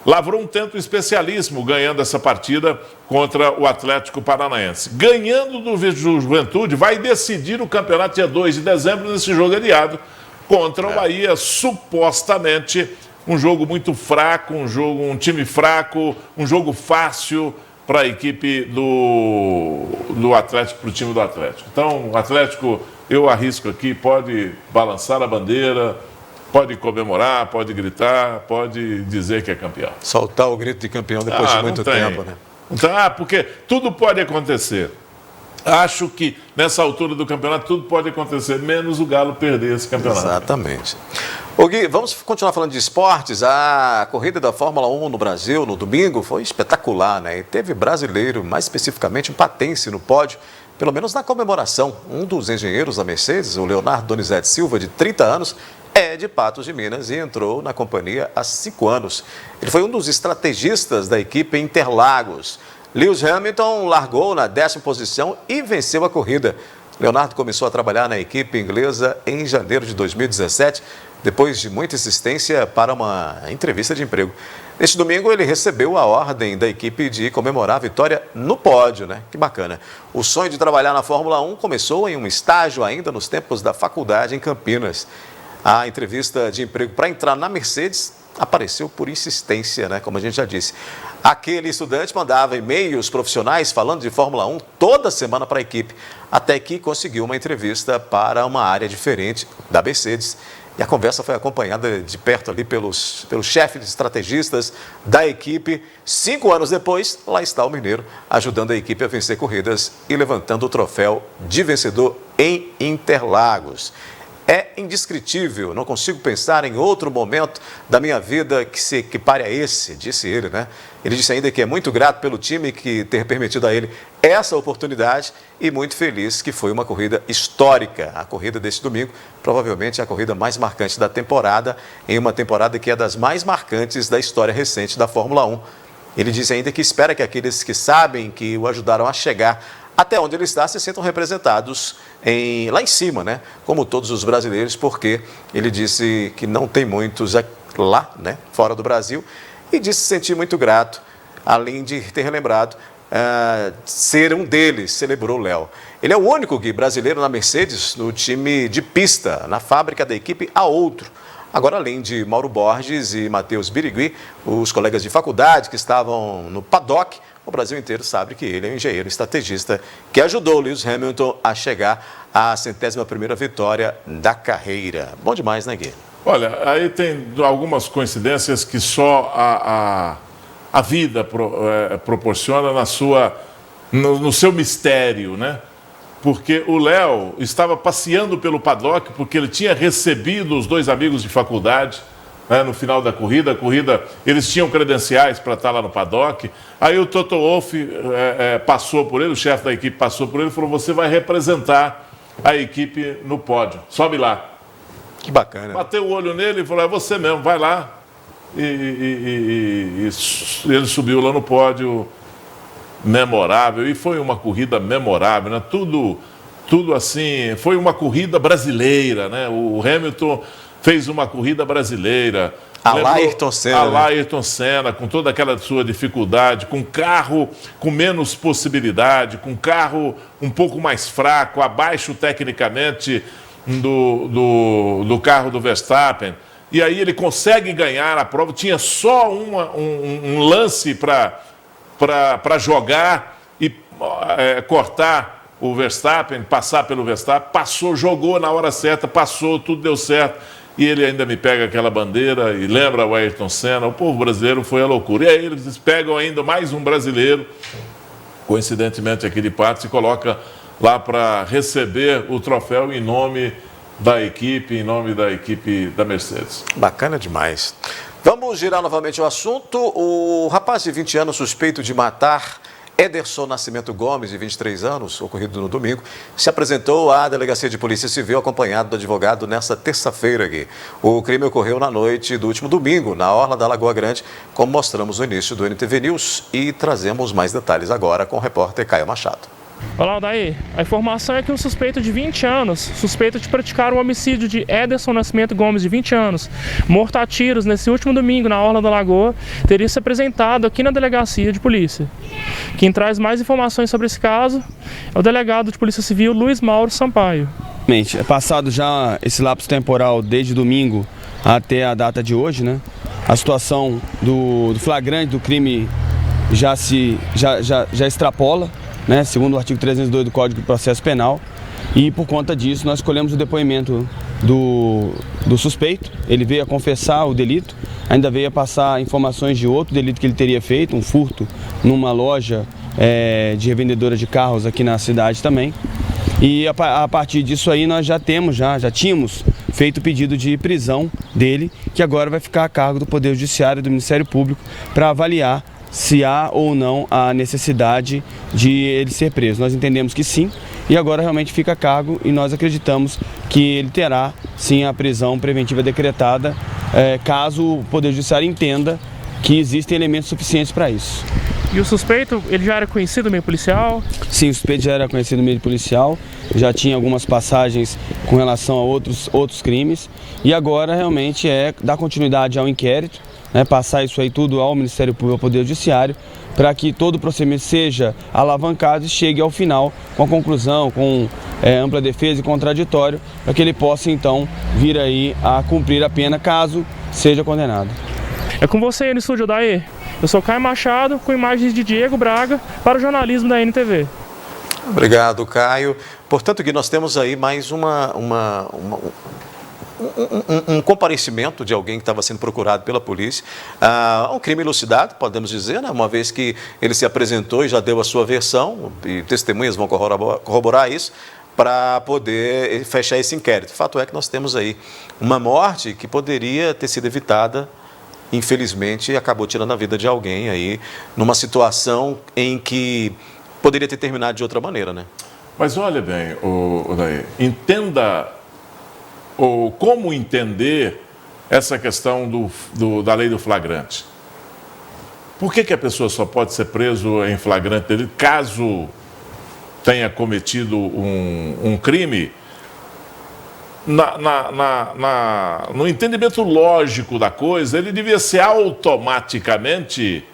Lavrou um tento especialíssimo ganhando essa partida contra o Atlético Paranaense. Ganhando do Juventude, vai decidir o campeonato dia 2 de dezembro nesse jogo adiado contra o Bahia, supostamente um jogo muito fraco, um time fraco, um jogo fácil para a equipe do Atlético, para o time do Atlético. Então, o Atlético, eu arrisco aqui, pode balançar a bandeira, pode comemorar, pode gritar, pode dizer que é campeão. Soltar o grito de campeão depois de muito tempo, né? Então, porque tudo pode acontecer. Acho que nessa altura do campeonato tudo pode acontecer, menos o Galo perder esse campeonato. Exatamente. Ô Gui, vamos continuar falando de esportes. A corrida da Fórmula 1 no Brasil, no domingo, foi espetacular, né? E teve brasileiro, mais especificamente um patense no pódio, pelo menos na comemoração. Um dos engenheiros da Mercedes, o Leonardo Donizete Silva, de 30 anos, é de Patos de Minas e entrou na companhia há 5 anos. Ele foi um dos estrategistas da equipe Interlagos. Lewis Hamilton largou na 10ª posição e venceu a corrida. Leonardo começou a trabalhar na equipe inglesa em janeiro de 2017, depois de muita insistência para uma entrevista de emprego. Neste domingo, ele recebeu a ordem da equipe de comemorar a vitória no pódio, né? Que bacana. O sonho de trabalhar na Fórmula 1 começou em um estágio ainda nos tempos da faculdade em Campinas. A entrevista de emprego para entrar na Mercedes apareceu por insistência, né? Como a gente já disse. Aquele estudante mandava e-mails profissionais falando de Fórmula 1 toda semana para a equipe, até que conseguiu uma entrevista para uma área diferente da Mercedes. E a conversa foi acompanhada de perto ali pelos chefes estrategistas da equipe. 5 anos depois, lá está o mineiro, ajudando a equipe a vencer corridas e levantando o troféu de vencedor em Interlagos. É indescritível, não consigo pensar em outro momento da minha vida que se equipare a esse, disse ele, né? Ele disse ainda que é muito grato pelo time que ter permitido a ele essa oportunidade e muito feliz que foi uma corrida histórica. A corrida desse domingo, provavelmente a corrida mais marcante da temporada, em uma temporada que é das mais marcantes da história recente da Fórmula 1. Ele disse ainda que espera que aqueles que sabem que o ajudaram a chegar até onde ele está se sintam representados lá em cima, né? Como todos os brasileiros, porque ele disse que não tem muitos lá, né? Fora do Brasil, e disse se sentir muito grato, além de ter relembrado ser um deles, celebrou o Léo. Ele é o único brasileiro na Mercedes, no time de pista, na fábrica da equipe A Outro. Agora, além de Mauro Borges e Matheus Birigui, os colegas de faculdade que estavam no paddock, o Brasil inteiro sabe que ele é um engenheiro estrategista que ajudou Lewis Hamilton a chegar à 101ª vitória da carreira. Bom demais, né, Gui? Olha, aí tem algumas coincidências que só a vida proporciona no seu mistério, né? Porque o Léo estava passeando pelo paddock porque ele tinha recebido os dois amigos de faculdade, né, no final da corrida. Eles tinham credenciais para estar lá no paddock. Aí o Toto Wolff passou por ele, o chefe da equipe passou por ele e falou: você vai representar a equipe no pódio, sobe lá. Que bacana. Bateu o olho nele e falou: é você mesmo, vai lá. E ele subiu lá no pódio. Memorável, e foi uma corrida memorável, né? Tudo assim, foi uma corrida brasileira, né? O Hamilton fez uma corrida brasileira. A lá Ayrton Senna. A lá Ayrton Senna, com toda aquela sua dificuldade, com carro com menos possibilidade, com carro um pouco mais fraco, abaixo tecnicamente do carro do Verstappen. E aí ele consegue ganhar a prova, tinha só um lance para jogar e cortar o Verstappen, passar pelo Verstappen, passou, jogou na hora certa, passou, tudo deu certo. E ele ainda me pega aquela bandeira e lembra o Ayrton Senna. O povo brasileiro foi a loucura. E aí eles pegam ainda mais um brasileiro, coincidentemente aqui de Patos, e coloca lá para receber o troféu em nome da equipe da Mercedes. Bacana demais. Vamos girar novamente o assunto. O rapaz de 20 anos suspeito de matar Ederson Nascimento Gomes, de 23 anos, ocorrido no domingo, se apresentou à Delegacia de Polícia Civil acompanhado do advogado nesta terça-feira. O crime ocorreu na noite do último domingo, na orla da Lagoa Grande, como mostramos no início do NTV News, e trazemos mais detalhes agora com o repórter Caio Machado. Olá, Aldair. A informação é que um suspeito de 20 anos, suspeito de praticar o homicídio de Ederson Nascimento Gomes, de 20 anos, morto a tiros nesse último domingo na Orla da Lagoa, teria se apresentado aqui na Delegacia de Polícia. Quem traz mais informações sobre esse caso é o delegado de Polícia Civil, Luiz Mauro Sampaio. É passado já esse lapso temporal desde domingo até a data de hoje, né? A situação do flagrante do crime já extrapola, né, segundo o artigo 302 do Código de Processo Penal, e por conta disso nós escolhemos o depoimento do suspeito. Ele veio a confessar o delito, ainda veio a passar informações de outro delito que ele teria feito, um furto numa loja de revendedora de carros aqui na cidade também. E a partir disso aí nós já tínhamos feito o pedido de prisão dele, que agora vai ficar a cargo do Poder Judiciário e do Ministério Público para avaliar se há ou não a necessidade de ele ser preso. Nós entendemos que sim, e agora realmente fica a cargo, e nós acreditamos que ele terá sim a prisão preventiva decretada, caso o Poder Judiciário entenda que existem elementos suficientes para isso. E o suspeito, ele já era conhecido no meio policial? Sim, o suspeito já era conhecido no meio policial, já tinha algumas passagens com relação a outros crimes, e agora realmente é dar continuidade ao inquérito, né, passar isso aí tudo ao Ministério Público, ao Poder Judiciário, para que todo o procedimento seja alavancado e chegue ao final com a conclusão, com ampla defesa e contraditório, para que ele possa então vir aí a cumprir a pena caso seja condenado. É com você aí no estúdio, Daí. Eu sou Caio Machado, com imagens de Diego Braga, para o jornalismo da NTV. Obrigado, Caio. Portanto, Gui, nós temos aí mais um comparecimento de alguém que estava sendo procurado pela polícia. Um crime elucidado, podemos dizer, né? Uma vez que ele se apresentou e já deu a sua versão, e testemunhas vão corroborar isso, para poder fechar esse inquérito. O fato é que nós temos aí uma morte que poderia ter sido evitada, infelizmente acabou tirando a vida de alguém aí, numa situação em que poderia ter terminado de outra maneira, né? Mas olha bem, Odair, entenda ou como entender essa questão da lei do flagrante. Por que a pessoa só pode ser preso em flagrante delito caso tenha cometido um crime? No entendimento lógico da coisa, ele devia ser automaticamente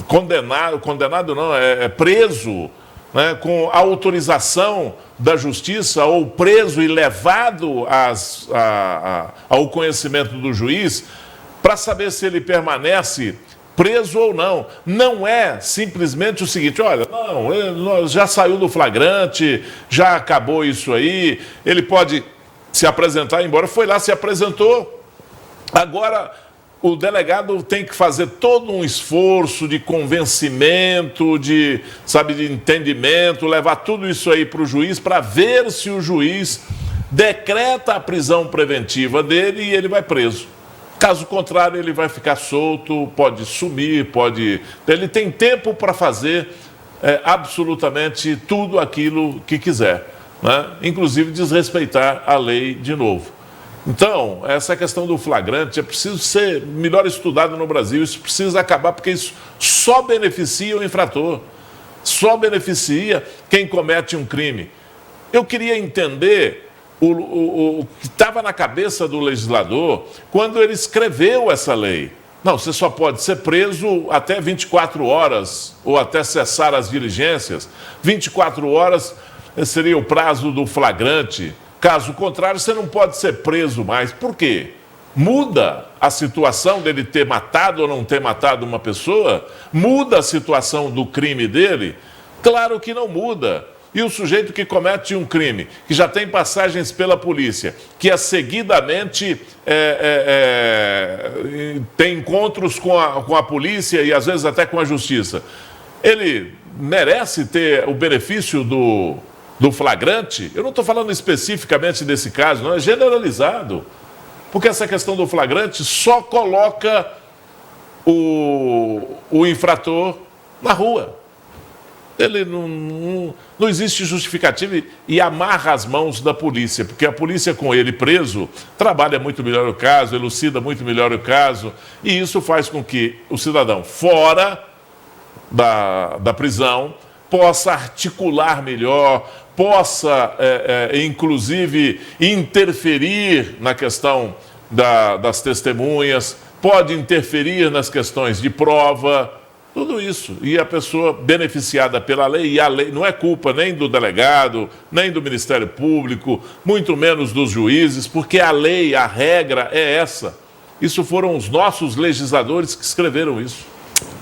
condenado não, preso, né, com a autorização da justiça, ou preso e levado ao conhecimento do juiz, para saber se ele permanece preso ou não. Não é simplesmente o seguinte, olha, não, já saiu do flagrante, já acabou isso aí, ele pode se apresentar, embora foi lá, se apresentou, agora o delegado tem que fazer todo um esforço de convencimento, de entendimento, levar tudo isso aí para o juiz, para ver se o juiz decreta a prisão preventiva dele e ele vai preso. Caso contrário, ele vai ficar solto, pode sumir, ele tem tempo para fazer absolutamente tudo aquilo que quiser, né? Inclusive desrespeitar a lei de novo. Então, essa questão do flagrante é preciso ser melhor estudado no Brasil, isso precisa acabar, porque isso só beneficia o infrator, só beneficia quem comete um crime. Eu queria entender o que estava na cabeça do legislador quando ele escreveu essa lei. Não, você só pode ser preso até 24 horas ou até cessar as diligências. 24 horas seria o prazo do flagrante. Caso contrário, você não pode ser preso mais. Por quê? Muda a situação dele ter matado ou não ter matado uma pessoa? Muda a situação do crime dele? Claro que não muda. E o sujeito que comete um crime, que já tem passagens pela polícia, que seguidamente tem encontros com a polícia e às vezes até com a justiça, ele merece ter o benefício do flagrante? Eu não estou falando especificamente desse caso, não, é generalizado. Porque essa questão do flagrante só coloca o infrator na rua. Ele não existe justificativa e amarra as mãos da polícia, porque a polícia com ele preso trabalha muito melhor o caso, elucida muito melhor o caso, e isso faz com que o cidadão fora da prisão possa articular melhor, possa, inclusive, interferir na questão das testemunhas, pode interferir nas questões de prova, tudo isso. E a pessoa beneficiada pela lei, e a lei não é culpa nem do delegado, nem do Ministério Público, muito menos dos juízes, porque a lei, a regra é essa. Isso foram os nossos legisladores que escreveram isso.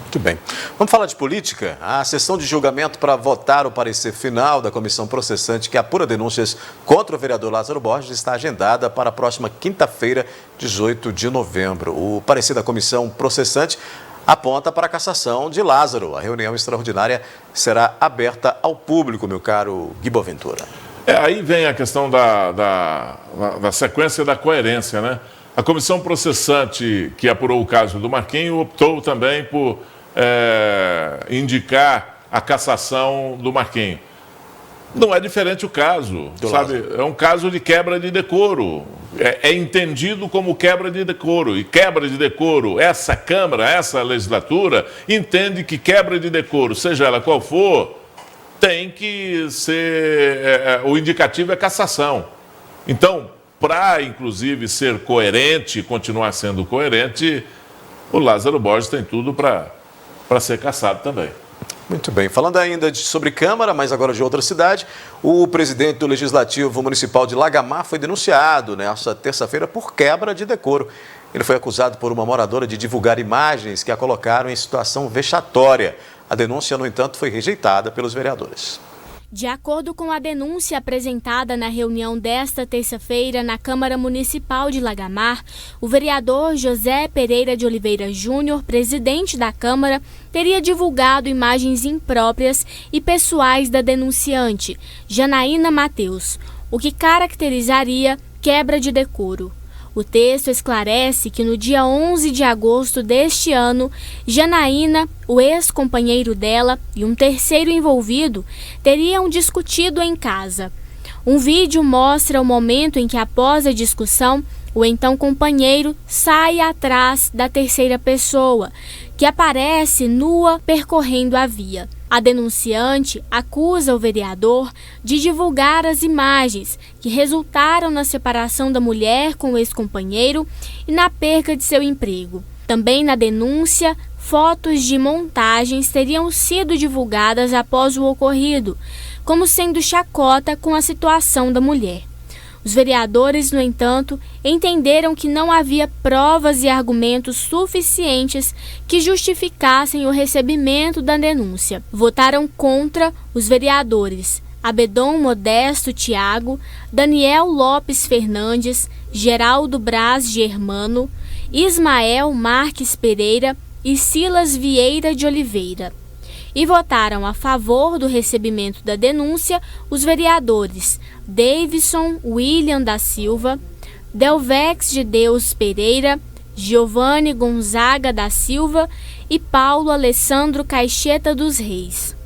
Muito bem. Vamos falar de política? A sessão de julgamento para votar o parecer final da comissão processante que apura denúncias contra o vereador Lázaro Borges está agendada para a próxima quinta-feira, 18 de novembro. O parecer da comissão processante aponta para a cassação de Lázaro. A reunião extraordinária será aberta ao público, meu caro Gui Boaventura. Aí vem a questão da sequência da coerência, né? A comissão processante que apurou o caso do Marquinhos optou também por indicar a cassação do Marquinhos. Não é diferente o caso, sabe? É um caso de quebra de decoro. É entendido como quebra de decoro. E quebra de decoro, essa Câmara, essa legislatura, entende que quebra de decoro, seja ela qual for, tem que ser... o indicativo é cassação. Então, para, inclusive, ser coerente, continuar sendo coerente, o Lázaro Borges tem tudo para ser cassado também. Muito bem. Falando ainda sobre Câmara, mas agora de outra cidade, o presidente do Legislativo Municipal de Lagamar foi denunciado nesta terça-feira por quebra de decoro. Ele foi acusado por uma moradora de divulgar imagens que a colocaram em situação vexatória. A denúncia, no entanto, foi rejeitada pelos vereadores. De acordo com a denúncia apresentada na reunião desta terça-feira na Câmara Municipal de Lagamar, o vereador José Pereira de Oliveira Júnior, presidente da Câmara, teria divulgado imagens impróprias e pessoais da denunciante, Janaína Mateus, o que caracterizaria quebra de decoro. O texto esclarece que no dia 11 de agosto deste ano, Janaína, o ex-companheiro dela e um terceiro envolvido teriam discutido em casa. Um vídeo mostra o momento em que, após a discussão, o então companheiro sai atrás da terceira pessoa, que aparece nua percorrendo a via. A denunciante acusa o vereador de divulgar as imagens que resultaram na separação da mulher com o ex-companheiro e na perca de seu emprego. Também na denúncia, fotos de montagens teriam sido divulgadas após o ocorrido, como sendo chacota com a situação da mulher. Os vereadores, no entanto, entenderam que não havia provas e argumentos suficientes que justificassem o recebimento da denúncia. Votaram contra os vereadores Abedon Modesto Thiago, Daniel Lopes Fernandes, Geraldo Braz Germano, Ismael Marques Pereira e Silas Vieira de Oliveira. E votaram a favor do recebimento da denúncia os vereadores Davidson William da Silva, Delvex de Deus Pereira, Giovanni Gonzaga da Silva e Paulo Alessandro Caixeta dos Reis.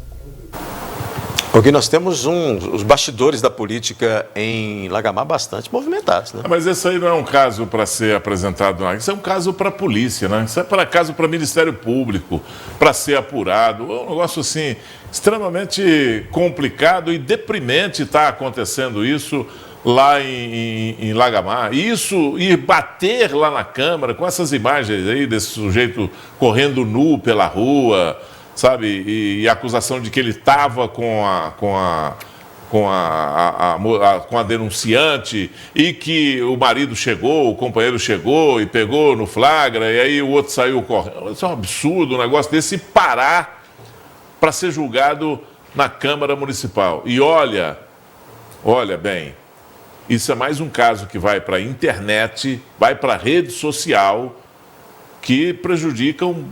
Porque nós temos os bastidores da política em Lagamar bastante movimentados, né? Mas esse aí não é um caso para ser apresentado, não. Isso é um caso para a polícia, né? Isso é caso para o Ministério Público, para ser apurado. É um negócio, assim, extremamente complicado e deprimente estar acontecendo isso lá em Lagamar. E bater lá na Câmara com essas imagens aí desse sujeito correndo nu pela rua, sabe, e a acusação de que ele estava com a denunciante e que o marido chegou, o companheiro chegou e pegou no flagra e aí o outro saiu correndo. Isso é um absurdo, um negócio desse, parar para ser julgado na Câmara Municipal. E olha bem, isso é mais um caso que vai para a internet, vai para a rede social, que prejudica um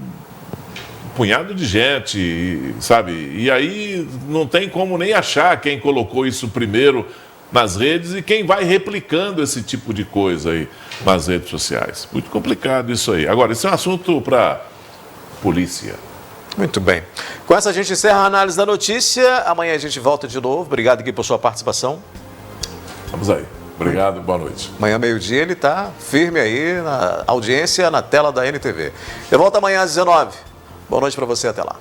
punhado de gente, sabe? E aí não tem como nem achar quem colocou isso primeiro nas redes e quem vai replicando esse tipo de coisa aí nas redes sociais. Muito complicado isso aí. Agora, isso é um assunto para polícia. Muito bem. Com essa a gente encerra a análise da notícia. Amanhã a gente volta de novo. Obrigado aqui por sua participação. Vamos aí. Obrigado, boa noite. Amanhã, meio-dia, ele está firme aí na audiência, na tela da NTV. Eu volto amanhã às 19h. Boa noite para você, até lá.